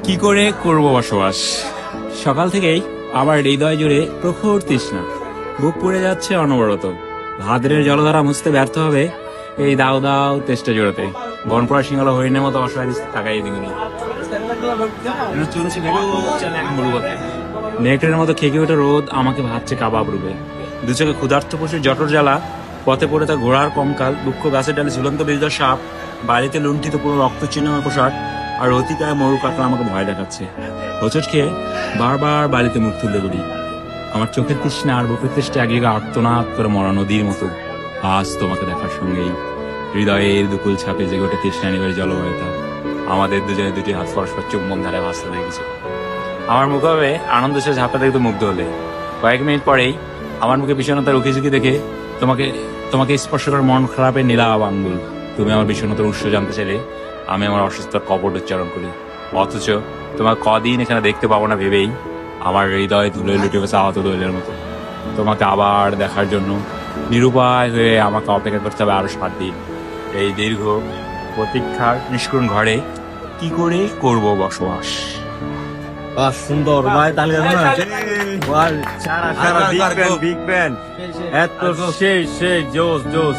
কি করে করব বসবাস? সকাল থেকেই আমার হৃদয় জুড়ে প্রখর তৃষ্ণা, বুক পুড়ে যাচ্ছে অনবরত। ভাদ্রের জলধারা মুছতে ব্যর্থ হবে এই দাও দাও তেষ্টা জোড়াতে। বনপড়া সিংহলা হরিণের মতো অসহায় তাকাই দিগুনি নেকড়ের মতো খেকে ওঠে রোদ আমাকে ভাবছে কাবাব রূপে। দু চোখে ক্ষুধার্ত পশুর জটর জ্বালা, পথে পড়ে তার ঘোড়ার কঙ্কাল, দুঃখ গাছের ডালে ঝুলন্ত বিজয় সাপ, বাড়িতে লুণ্ঠিত পুরো রক্তচিহ্নময় পোশাক, আর অতিকায় মরু কাকড়া আমাকে ভয় দেখাচ্ছে। হোঁচট খেয়ে বারবার বাড়িতে মুখ তুলে বলি, আমার চোখের তৃষ্ণা আর বুকের তৃষ্ণা একদিকে আর্তনাদ করে মরা নদীর মতো। আজ তোমাকে দেখার সঙ্গেই হৃদয়ের দুকুল ছাপে জেগে ওঠে তৃষ্ণা নিবের জলবায়ুতা। আমাদের দুজনে দুটি হাত পরস্পর চুম্বন ধারে ভাসতে দেখেছে। আমার মুখে আনন্দ সে ঝাপটা দেখতে মুগ্ধ হলে। কয়েক মিনিট পরেই আমার মুখে বিষণ্ণতার উকি ঝুঁকি দেখে তোমাকে স্পর্শ করার মন খারাপের নীলাভ আঙ্গুল। তুমি আমার বিষণ্ণতার উৎস জানতে চাইলে আমি আমার অসুস্থতার কপট উচ্চারণ করি, অথচ তোমার কদিন এখানে দেখতে পাবো না ভেবেই আমার হৃদয় তুলে লুটে গেছে আহত দৈলের মতো। তোমাকে আবার দেখার জন্য নিরুপায় হয়ে আমাকে অপেক্ষা করতে হবে আরো 7 দিন। এই দীর্ঘ প্রতীক্ষার নিষ্করুণ ঘরে কি করে করব বসবাস? সুন্দর ভাই, তাহলে সারা বিগ ব্যান এত সেই জোস জোস।